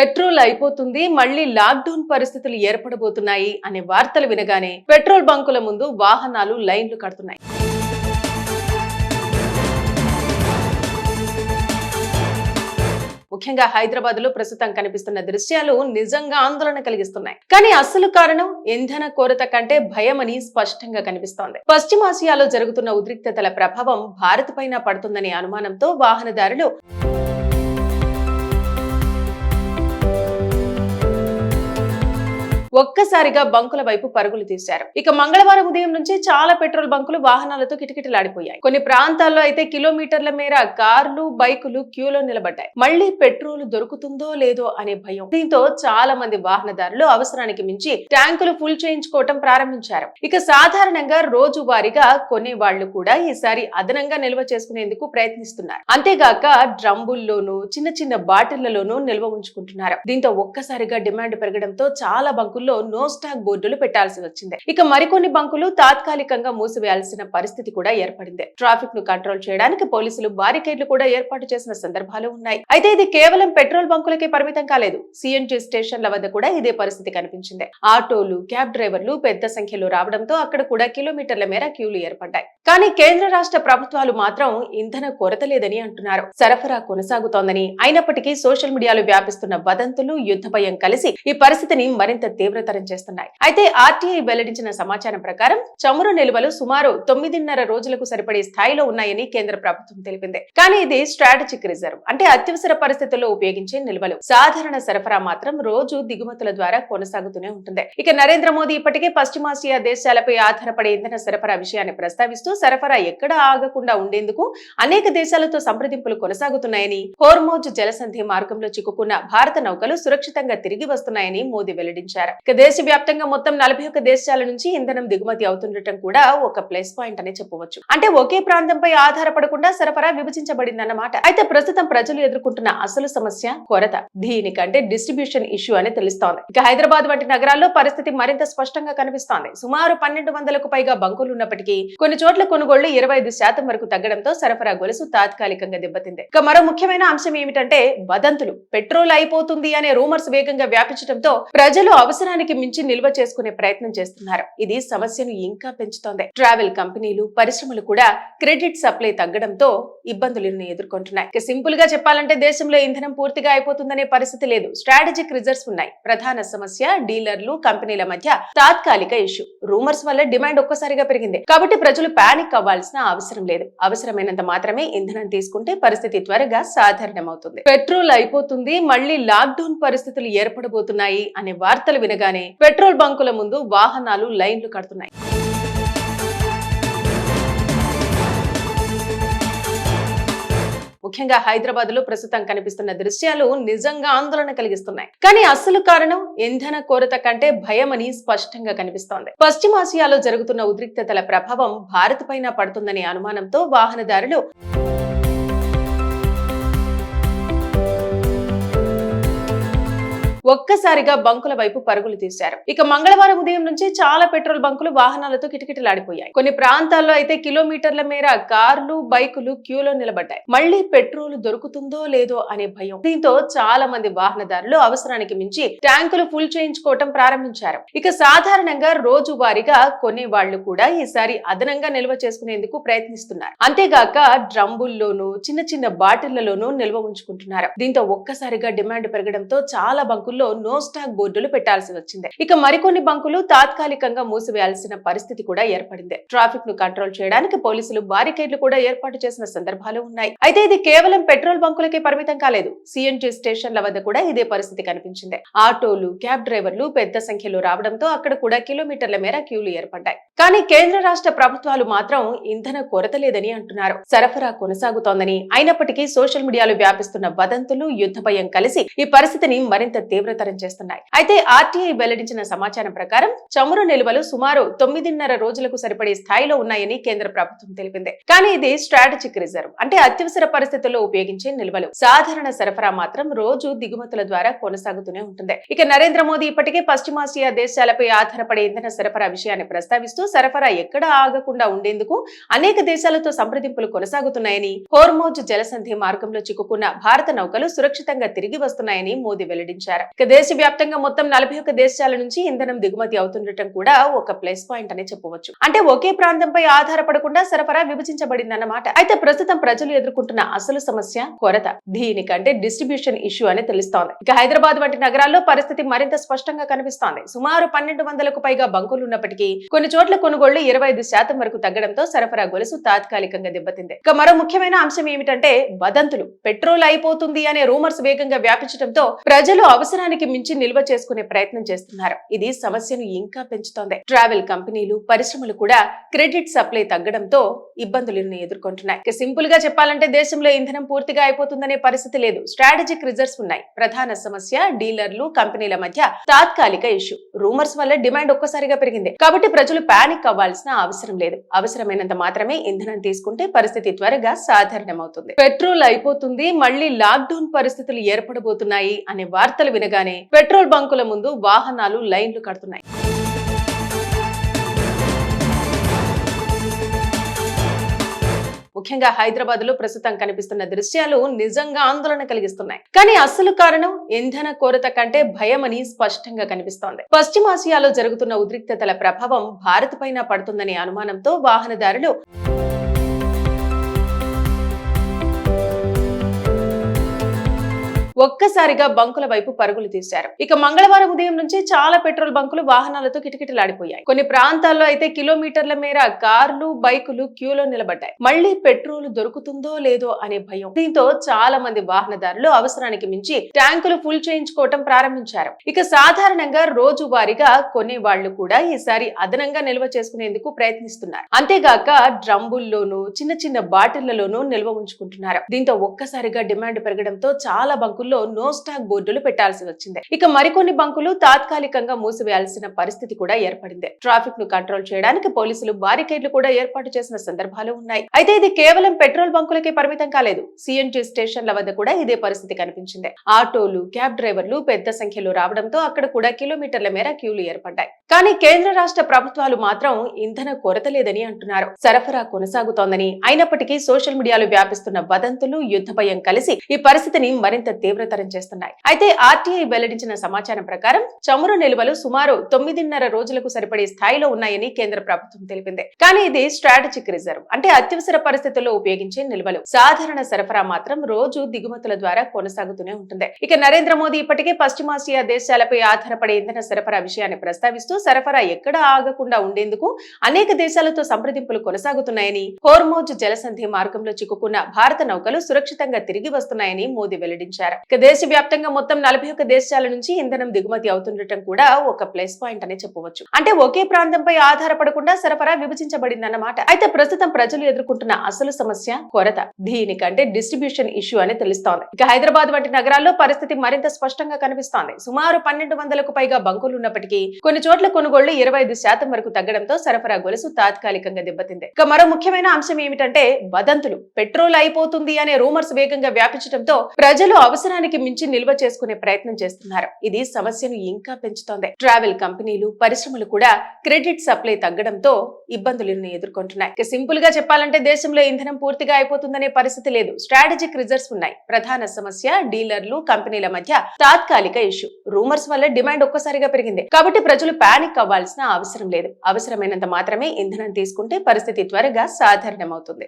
Petrol అయిపోతుంది, మళ్లీ lockdown పరిస్థితులు ఏర్పడబోతున్నాయి అనే వార్తలు వినగానే పెట్రోల్ బంకుల ముందు వాహనాలు లైన్లు కడుతున్నాయి. ముఖ్యంగా హైదరాబాద్ లో ప్రస్తుతం కనిపిస్తున్న దృశ్యాలు నిజంగా ఆందోళన కలిగిస్తున్నాయి. కానీ అసలు కారణం ఇంధన కొరత కంటే భయమని స్పష్టంగా కనిపిస్తోంది. పశ్చిమాసియాలో జరుగుతున్న ఉద్రిక్తతల ప్రభావం భారత్ పైన పడుతుందనే అనుమానంతో వాహనదారులు ఒక్కసారిగా బంకుల వైపు పరుగులు తీశారు. ఇక మంగళవారం ఉదయం నుంచి చాలా పెట్రోల్ బంకులు వాహనాలతో కిటకిటలాడిపోయాయి. కొన్ని ప్రాంతాల్లో అయితే కిలోమీటర్ల మేర కార్లు, బైకులు క్యూలో నిలబడ్డాయి. మళ్లీ పెట్రోల్ దొరుకుతుందో లేదో అనే భయం. దీంతో చాలా మంది వాహనదారులు అవసరానికి మించి ట్యాంకులు ఫుల్ చేయించుకోవటం ప్రారంభించారు. ఇక సాధారణంగా రోజువారీగా కొనేవాళ్లు కూడా ఈసారి అదనంగా నిల్వ చేసుకునేందుకు ప్రయత్నిస్తున్నారు. అంతేగాక డ్రమ్బుల్లోనూ చిన్న చిన్న బాటిళ్లలోనూ నిల్వ ఉంచుకుంటున్నారు. దీంతో ఒక్కసారిగా డిమాండ్ పెరగడంతో చాలా బంకులు నో స్టాక్ బోర్డులు పెట్టాల్సి వచ్చింది. ఇక మరికొన్ని బంకులు తాత్కాలికంగా మూసివేయాల్సిన పరిస్థితి కూడా ఏర్పడింది. ట్రాఫిక్ ను కంట్రోల్ చేయడానికి పోలీసులు బారికేడ్లు కూడా ఏర్పాటు చేసిన సందర్భాలు ఉన్నాయి. అయితే ఇది కేవలం పెట్రోల్ బంకులకే పరిమితం కాలేదు. సిఎన్జి స్టేషన్ల వద్ద కూడా ఇదే పరిస్థితి కనిపించింది. ఆటోలు, క్యాబ్ డ్రైవర్లు పెద్ద సంఖ్యలో రావడంతో అక్కడ కూడా కిలోమీటర్ల మేర క్యూలు ఏర్పడ్డాయి. కానీ కేంద్ర రాష్ట్ర ప్రభుత్వాలు మాత్రం ఇంధన కొరత లేదని అంటున్నారు. సరఫరా కొనసాగుతోందని, అయినప్పటికీ సోషల్ మీడియాలో వ్యాపిస్తున్న వదంతులు, యుద్ధ భయం కలిసి ఈ పరిస్థితిని మరింత తీవ్రతరం చేస్తున్నాయి. అయితే ఆర్టీఐ వెల్లడించిన సమాచారం ప్రకారం చమురు నిల్వలు సుమారు 9.5 రోజులకు సరిపడే స్థాయిలో ఉన్నాయని కేంద్ర ప్రభుత్వం తెలిపింది. కానీ ఇది స్ట్రాటజిక్ రిజర్వ్, అంటే అత్యవసర పరిస్థితుల్లో ఉపయోగించే నిల్వలు. సాధారణ సరఫరా మాత్రం రోజు దిగుమతుల ద్వారా కొనసాగుతూనే ఉంటుంది. ఇక నరేంద్ర మోదీ ఇప్పటికే పశ్చిమాసియా దేశాలపై ఆధారపడే ఇంధన సరఫరా విషయాన్ని ప్రస్తావిస్తూ సరఫరా ఎక్కడా ఆగకుండా ఉండేందుకు అనేక దేశాలతో సంప్రదింపులు కొనసాగుతున్నాయని, హోర్మోజ్ జలసంధి మార్గంలో చిక్కుకున్న భారత నౌకలు సురక్షితంగా తిరిగి వస్తున్నాయని మోదీ వెల్లడించారు. ఇక దేశవ్యాప్తంగా మొత్తం 41 దేశాల నుంచి ఇంధనం దిగుమతి అవుతుండటం కూడా ఒక ప్లస్ పాయింట్ అని చెప్పవచ్చు. అంటే ఒకే ప్రాంతంపై ఆధారపడకుండా సరఫరా విభజించబడిందన్నమాట. అయితే ప్రస్తుతం ప్రజలు ఎదుర్కొంటున్న అసలు సమస్య కొరత. దీనికంటే డిస్ట్రిబ్యూషన్ ఇష్యూ అని తెలుస్తోంది. ఇక హైదరాబాద్ వంటి నగరాల్లో పరిస్థితి మరింత స్పష్టంగా కనిపిస్తోంది. సుమారు 1200కు పైగా బంకులు ఉన్నప్పటికీ కొన్ని చోట్ల కొనుగోళ్లు 25% వరకు తగ్గడంతో సరఫరా గొలుసు తాత్కాలికంగా దెబ్బతింది. ఇక మరో ముఖ్యమైన అంశం ఏమిటంటే వదంతులు. పెట్రోల్ అయిపోతుంది అనే రూమర్స్ వేగంగా వ్యాపించడంతో ప్రజలు అవసరానికి మించి నిల్వ చేసుకునే ప్రయత్నం చేస్తున్నారు. ఇది సమస్యను ఇంకా పెంచుతోంది. ట్రావెల్ కంపెనీలు, పరిశ్రమలు కూడా క్రెడిట్ సప్లై తగ్గడంతో ఇబ్బందులను ఎదుర్కొంటున్నాయి. ఇక సింపుల్ గా చెప్పాలంటే దేశంలో ఇంధనం పూర్తిగా అయిపోతుందనే పరిస్థితి లేదు. స్ట్రాటజిక్ రిజర్వ్స్ ఉన్నాయి. ప్రధాన సమస్య డీలర్లు, కంపెనీల మధ్య తాత్కాలిక ఇష్యూ. రూమర్స్ వల్ల డిమాండ్ ఒక్కసారిగా పెరిగింది. కాబట్టి ప్రజలు పానిక్ అవ్వాల్సిన అవసరం లేదు. అవసరమైనంత మాత్రమే ఇంధనం తీసుకుంటే పరిస్థితి త్వరగా సాధారణమవుతుంది. పెట్రోల్ అయిపోతుంది, మళ్లీ లాక్డౌన్ పరిస్థితులు ఏర్పడబోతున్నాయి అనే వార్తలు వినగానే పెట్రోల్ బంకుల ముందు వాహనాలు లైన్లు కడుతున్నాయి. ముఖ్యంగా హైదరాబాద్ లో ప్రస్తుతం కనిపిస్తున్న దృశ్యాలు నిజంగా ఆందోళన కలిగిస్తున్నాయి. కానీ అసలు కారణం ఇంధన కొరత కంటే భయమని స్పష్టంగా కనిపిస్తోంది. పశ్చిమాసియాలో జరుగుతున్న ఉద్రిక్తతల ప్రభావం భారత్ పైన పడుతుందనే అనుమానంతో వాహనదారులు ఒక్కసారిగా బంకుల వైపు పరుగులు తీశారు. ఇక మంగళవారం ఉదయం నుంచి చాలా పెట్రోల్ బంకులు వాహనాలతో కిటకిటలాడిపోయాయి. కొన్ని ప్రాంతాల్లో అయితే కిలోమీటర్ల మేర కార్లు, బైకులు క్యూలో నిలబడ్డాయి. మళ్లీ పెట్రోల్ దొరుకుతుందో లేదో అనే భయం. దీంతో చాలా మంది వాహనదారులు అవసరానికి మించి ట్యాంకులు ఫుల్ చేయించుకోవటం ప్రారంభించారు. ఇక సాధారణంగా రోజువారీగా కొనేవాళ్లు కూడా ఈసారి అదనంగా నిల్వ చేసుకునేందుకు ప్రయత్నిస్తున్నారు. అంతేగాక డ్రమ్బుల్లోనూ చిన్న చిన్న బాటిళ్లలోనూ నిల్వ ఉంచుకుంటున్నారు. దీంతో ఒక్కసారిగా డిమాండ్ పెరగడంతో చాలా బంకులు నో స్టాక్ బోర్డులు పెట్టాల్సి వచ్చింది. ఇక మరికొన్ని బంకులు తాత్కాలికంగా మూసివేయాల్సిన పరిస్థితి కూడా ఏర్పడింది. ట్రాఫిక్ ను కంట్రోల్ చేయడానికి పోలీసులు బారికేడ్లు కూడా ఏర్పాటు చేసిన సందర్భాలు ఉన్నాయి. అయితే ఇది కేవలం పెట్రోల్ బంకులకే పరిమితం కాలేదు. సిఎన్జి స్టేషన్ల వద్ద కూడా ఇదే పరిస్థితి కనిపించింది. ఆటోలు, క్యాబ్ డ్రైవర్లు పెద్ద సంఖ్యలో రావడంతో అక్కడ కూడా కిలోమీటర్ల మేర క్యూలు ఏర్పడ్డాయి. కానీ కేంద్ర రాష్ట్ర ప్రభుత్వాలు మాత్రం ఇంధన కొరత లేదని అంటున్నారు. సరఫరా కొనసాగుతోందని, అయినప్పటికీ సోషల్ మీడియాలో వ్యాపిస్తున్న వదంతులు, యుద్ధ భయం కలిసి ఈ పరిస్థితిని మరింత తీవ్రతరం చేస్తున్నాయి. అయితే ఆర్టీఐ వెల్లడించిన సమాచారం ప్రకారం చమురు నిల్వలు సుమారు 9.5 రోజులకు సరిపడే స్థాయిలో ఉన్నాయని కేంద్ర ప్రభుత్వం తెలిపింది. కానీ ఇది స్ట్రాటజిక్ రిజర్వ్, అంటే అత్యవసర పరిస్థితుల్లో ఉపయోగించే నిల్వలు. సాధారణ సరఫరా మాత్రం రోజు దిగుమతుల ద్వారా కొనసాగుతూనే ఉంటుంది. ఇక నరేంద్ర మోదీ ఇప్పటికే పశ్చిమాసియా దేశాలపై ఆధారపడే ఇంధన సరఫరా విషయాన్ని ప్రస్తావిస్తూ సరఫరా ఎక్కడా ఆగకుండా ఉండేందుకు అనేక దేశాలతో సంప్రదింపులు కొనసాగుతున్నాయని, హోర్మోజ్ జలసంధి మార్గంలో చిక్కుకున్న భారత నౌకలు సురక్షితంగా తిరిగి వస్తున్నాయని మోదీ వెల్లడించారు. ఇక దేశవ్యాప్తంగా మొత్తం 41 దేశాల నుంచి ఇంధనం దిగుమతి అవుతుండటం కూడా ఒక ప్లస్ పాయింట్ అని చెప్పవచ్చు. అంటే ఒకే ప్రాంతంపై ఆధారపడకుండా సరఫరా విభజించబడిందన్నమాట. అయితే ప్రస్తుతం ప్రజలు ఎదుర్కొంటున్న అసలు సమస్య కొరత. దీనికంటే డిస్ట్రిబ్యూషన్ ఇష్యూ అని తెలుస్తోంది. ఇక హైదరాబాద్ వంటి నగరాల్లో పరిస్థితి మరింత స్పష్టంగా కనిపిస్తోంది. సుమారు 1200కు పైగా బంకులు ఉన్నప్పటికీ కొన్ని చోట్ల కొనుగోళ్లు 25% వరకు తగ్గడంతో సరఫరా గొలుసు తాత్కాలికంగా దెబ్బతింది. ఇక మరో ముఖ్యమైన అంశం ఏమిటంటే వదంతులు. పెట్రోల్ అయిపోతుంది అనే రూమర్స్ వేగంగా వ్యాపించడంతో ప్రజలు అవసరానికి మించి నిల్వ చేసుకునే ప్రయత్నం చేస్తున్నారు. ఇది సమస్యను ఇంకా పెంచుతోంది. ట్రావెల్ కంపెనీలు, పరిశ్రమలు కూడా క్రెడిట్ సప్లై తగ్గడంతో ఇబ్బందులను ఎదుర్కొంటున్నాయి. ఇక సింపుల్ గా చెప్పాలంటే దేశంలో ఇంధనం పూర్తిగా అయిపోతుందనే పరిస్థితి లేదు. స్ట్రాటజిక్ రిజర్వ్స్ ఉన్నాయి. ప్రధాన సమస్య డీలర్లు, కంపెనీల మధ్య తాత్కాలిక ఇష్యూ. రూమర్స్ వల్ల డిమాండ్ ఒక్కసారిగా పెరిగింది కాబట్టి ప్రజలు పానిక్ అవ్వాల్సిన అవసరం లేదు. అవసరమైనంత మాత్రమే ఇంధనం తీసుకుంటే పరిస్థితి త్వరగా సాధారణమవుతుంది. పెట్రోల్ అయిపోతుంది, మళ్లీ లాక్డౌన్ పరిస్థితులు ఏర్పడబోతున్నాయి అనే వార్తలు వినగానే పెట్రోల్ బంకుల ముందు వాహనాలు లైన్లు కడుతున్నాయి. ముఖ్యంగా హైదరాబాద్ లో ప్రస్తుతం కనిపిస్తున్న దృశ్యాలు నిజంగా ఆందోళన కలిగిస్తున్నాయి. కానీ అసలు కారణం ఇంధన కొరత కంటే భయమని స్పష్టంగా కనిపిస్తోంది. పశ్చిమాసియాలో జరుగుతున్న ఉద్రిక్తతల ప్రభావం భారత్ పైన పడుతుందనే అనుమానంతో వాహనదారులు ఒక్కసారిగా బంకుల వైపు పరుగులు తీశారు. ఇక మంగళవారం ఉదయం నుంచి చాలా పెట్రోల్ బంకులు వాహనాలతో కిటకిటలాడిపోయాయి. కొన్ని ప్రాంతాల్లో అయితే కిలోమీటర్ల మేర కార్లు, బైకులు క్యూలో నిలబడ్డాయి. మళ్లీ పెట్రోల్ దొరుకుతుందో లేదో అనే భయం. దీంతో చాలా మంది వాహనదారులు అవసరానికి మించి ట్యాంకులు ఫుల్ చేయించుకోవటం ప్రారంభించారు. ఇక సాధారణంగా రోజువారీగా కొనేవాళ్లు కూడా ఈసారి అదనంగా నిల్వ చేసుకునేందుకు ప్రయత్నిస్తున్నారు. అంతేగాక డ్రమ్బుల్లోనూ చిన్న చిన్న బాటిళ్లలోనూ నిల్వ ఉంచుకుంటున్నారు. దీంతో ఒక్కసారిగా డిమాండ్ పెరగడంతో చాలా బంకులు నో స్టాక్ బోర్డులు పెట్టాల్సి వచ్చింది. ఇక మరికొన్ని బంకులు తాత్కాలికంగా మూసివేయాల్సిన పరిస్థితి కూడా ఏర్పడింది. ట్రాఫిక్ ను కంట్రోల్ చేయడానికి పోలీసులు బారికేడ్లు కూడా ఏర్పాటు చేసిన సందర్భాలు ఉన్నాయి. అయితే ఇది కేవలం పెట్రోల్ బంకులకే పరిమితం కాలేదు. సిఎన్జి స్టేషన్ల వద్ద కూడా ఇదే పరిస్థితి కనిపించింది. ఆటోలు, క్యాబ్ డ్రైవర్లు పెద్ద సంఖ్యలో రావడంతో అక్కడ కూడా కిలోమీటర్ల మేర క్యూలు ఏర్పడ్డాయి. కానీ కేంద్ర రాష్ట్ర ప్రభుత్వాలు మాత్రం ఇంధన కొరత లేదని అంటున్నారు. సరఫరా కొనసాగుతోందని, అయినప్పటికీ సోషల్ మీడియాలో వ్యాపిస్తున్న వదంతులు, యుద్ధ భయం కలిసి ఈ పరిస్థితిని మరింత తీవ్రతరం చేస్తున్నాయి. అయితే ఆర్టీఐ వెల్లడించిన సమాచారం ప్రకారం చమురు నిల్వలు సుమారు 9.5 రోజులకు సరిపడే స్థాయిలో ఉన్నాయని కేంద్ర ప్రభుత్వం తెలిపింది. కానీ ఇది స్ట్రాటజిక్ రిజర్వ్, అంటే అత్యవసర పరిస్థితుల్లో ఉపయోగించే నిల్వలు. సాధారణ సరఫరా మాత్రం రోజు దిగుమతుల ద్వారా కొనసాగుతూనే ఉంటుంది. ఇక నరేంద్ర మోదీ ఇప్పటికే పశ్చిమాసియా దేశాలపై ఆధారపడే ఇంధన సరఫరా విషయాన్ని ప్రస్తావిస్తూ సరఫరా ఎక్కడా ఆగకుండా ఉండేందుకు అనేక దేశాలతో సంప్రదింపులు కొనసాగుతున్నాయని, హోర్మోజ్ జలసంధి మార్గంలో చిక్కుకున్న భారత నౌకలు సురక్షితంగా తిరిగి వస్తున్నాయని మోదీ వెల్లడించారు. ఇక దేశవ్యాప్తంగా మొత్తం 41 దేశాల నుంచి ఇంధనం దిగుమతి అవుతుండటం కూడా ఒక ప్లస్ పాయింట్ అని చెప్పవచ్చు. అంటే ఒకే ప్రాంతంపై ఆధారపడకుండా సరఫరా విభజించబడిందన్నమాట. అయితే ప్రస్తుతం ప్రజలు ఎదుర్కొంటున్న అసలు సమస్య కొరత. దీనికంటే డిస్ట్రిబ్యూషన్ ఇష్యూ అని తెలుస్తోంది. ఇక హైదరాబాద్ వంటి నగరాల్లో పరిస్థితి మరింత స్పష్టంగా కనిపిస్తోంది. సుమారు 1200కు పైగా బంకులు ఉన్నప్పటికీ కొన్ని చోట్ల కొనుగోళ్లు 25% వరకు తగ్గడంతో సరఫరా గొలుసు తాత్కాలికంగా దెబ్బతింది. ఇక మరో ముఖ్యమైన అంశం ఏమిటంటే వదంతులు. పెట్రోల్ అయిపోతుంది అనే రూమర్స్ వేగంగా వ్యాపించడంతో ప్రజలు అవసరానికి మించి నిల్వ చేసుకునే ప్రయత్నం చేస్తున్నారు. ఇది సమస్యను ఇంకా పెంచుతోంది. ట్రావెల్ కంపెనీలు, పరిశ్రమలు కూడా క్రెడిట్ సప్లై తగ్గడంతో ఇబ్బందులను ఎదుర్కొంటున్నాయి. ఇక సింపుల్ గా చెప్పాలంటే దేశంలో ఇంధనం పూర్తిగా అయిపోతుందనే పరిస్థితి లేదు. స్ట్రాటజిక్ రిజర్వ్స్ ఉన్నాయి. ప్రధాన సమస్య డీలర్లు, కంపెనీల మధ్య తాత్కాలిక ఇష్యూ. రూమర్స్ వల్ల డిమాండ్ ఒక్కసారిగా పెరిగింది కాబట్టి ప్రజలు పానిక్ అవ్వాల్సిన అవసరం లేదు. అవసరమైనంత మాత్రమే ఇంధనం తీసుకుంటే పరిస్థితి త్వరగా సాధారణమవుతుంది.